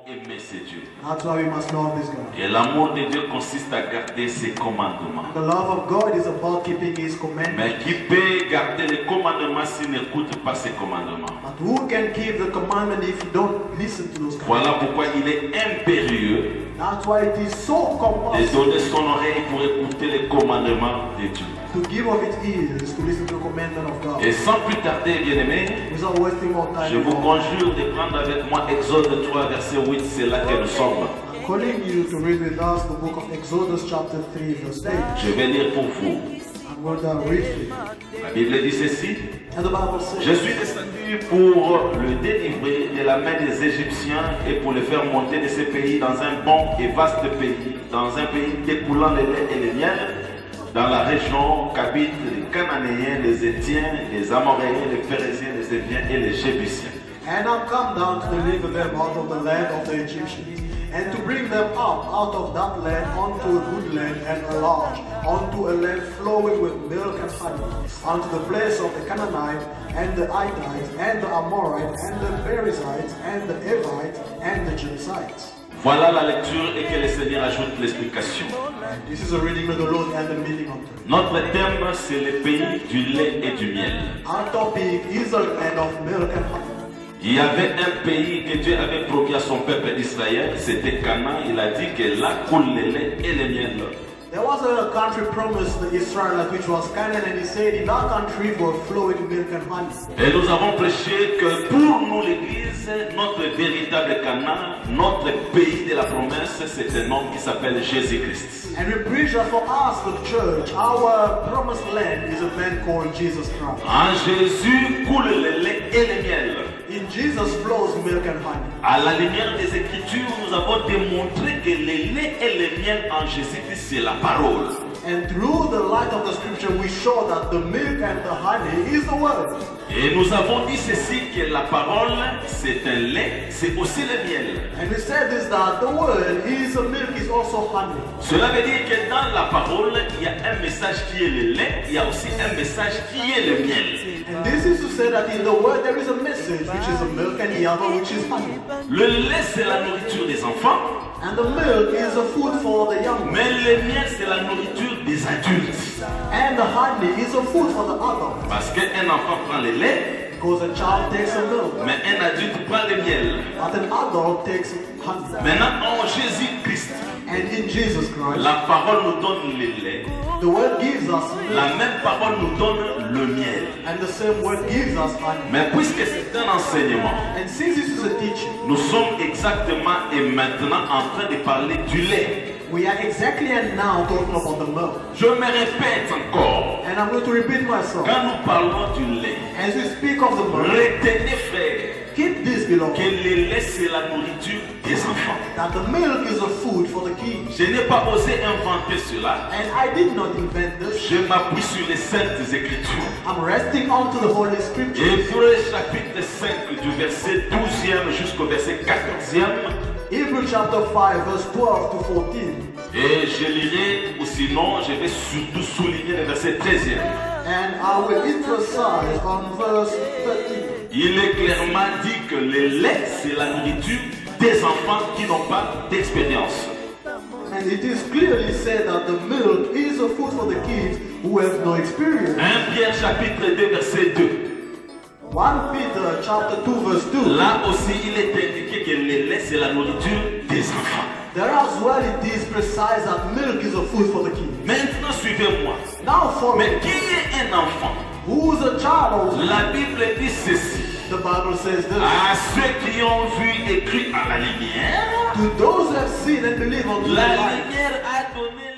aimer ce Dieu. That's why we must love this God. Et l'amour de Dieu consiste à garder ses commandements. The love of God is about keeping His commandments. Mais qui peut garder les commandements s'il n'écoute pas ses commandements? But who can keep the commandment if you don't listen to those commandments? Voilà pourquoi il est impérieux That's why it is so de compulsory donner son oreille pour écouter les commandements de Dieu. to give of its ears to listen to the commandment of God. Et sans plus tarder, bien-aimés, Without wasting more time. je vous conjure de prendre avec moi Exode 3, verset 8, c'est là que nous sommes. Calling you to read with us the book of Exodus chapter 3 verse 8. Je vais lire pour vous. I'm going to read for you. La Bible dit ceci. And the Bible says, Je suis descendu pour le délivrer de la main des Égyptiens et pour le faire monter de ce pays dans un bon et vaste pays, dans un pays découlant le lait et le miel, dans la région qu'habitent les Cananéens, les Étiens, les Amoréens, les Phérésiens, les Éviens et les Jébusiens. And I'm come down to deliver them out of the land of the Egyptians, and to bring them up out of that land unto a good land and a large, unto a land flowing with milk and honey, unto the place of the Canaanite, and the Hittites, and the Amorite, and the Perizzites, and the Evites, and the Jebusites. Voilà la lecture et que le Seigneur ajoute l'explication. This is a reading of the Lord and the meaning of it. Notre thème, c'est le pays du lait et du miel. Our topic is a land of milk and honey. Il y avait un pays que Dieu avait promis à son peuple d'Israël, c'était Canaan. Il a dit que là coule le lait et le miel. There was a country promised the Israelites, which was Canaan, and he said in that country were flowing milk and honey. Et nous avons prêché que pour nous l'Église, notre véritable Canaan, notre pays de la promesse, c'est un homme qui s'appelle Jésus-Christ. And we preach that for us, the church, our promised land is a man called Jesus Christ. En Jésus coule le lait et le miel. In Jesus flows milk and honey. À la lumière des Écritures, nous avons démontré que le lait et le miel en Jésus-Christ, c'est la parole. And through the light of the scripture, we show that the milk and the honey is the word. Et nous avons dit ceci, que la parole, c'est un lait, c'est aussi le miel. And we said this, that the word is a milk, is also honey. Cela veut dire que dans la parole, il y a un message qui est le lait, il y a aussi un message qui est le miel. And this is to say that in the word there is a message, which is the milk, and the other, which is honey. Le lait, c'est la nourriture des enfants, And the milk is a food for the young. mais le miel, c'est la nourriture des adultes. And the honey is a food for the adult. Parce qu'un enfant prend le lait, Because a child takes a milk, mais un adulte prend le miel. but an adult takes honey. Maintenant, en Jésus-Christ, And in Jesus Christ, la parole nous donne le lait, the word gives us la milk, même parole nous donne le miel. and the same word gives us honey. Mais puisque c'est un enseignement, And since this is a teaching, nous sommes exactement et maintenant en train de parler du lait. we are exactly and now talking about the milk. Je me répète encore, And I'm going to repeat myself. quand nous parlons du lait, As we speak of the milk, retenez frère, keep this que beloved, le lait c'est la nourriture des enfants. that the milk is a food for the kids. Je n'ai pas osé inventer cela. And I did not invent this. Je m'appuie sur les saintes écritures. I'm resting onto the Holy Scriptures. Hébreux chapitre 5 du verset 12e jusqu'au verset 14e. Hebrews chapter 5 verse 12 to 14. Et je lirai, ou sinon je vais surtout souligner le verset 13e. And I will emphasize on verse 13. Il est clairement dit que le lait c'est la nourriture des enfants qui n'ont pas d'expérience. And it is clearly said that the milk is a food for the kids who have no experience. 1 Pierre chapitre 2 verset 2. 1 Peter chapter 2 verse 2. Là aussi il est indiqué que le lait c'est la nourriture des enfants. There as well it is precise that milk is a food for the kids. Maintenant suivez-moi. Now for me, Mais qui est un enfant? who is a child? La Bible dit ceci. The Bible says this. À ceux qui ont vu et cru à la lumière, To those who have seen and believe on the la light, lumière a donné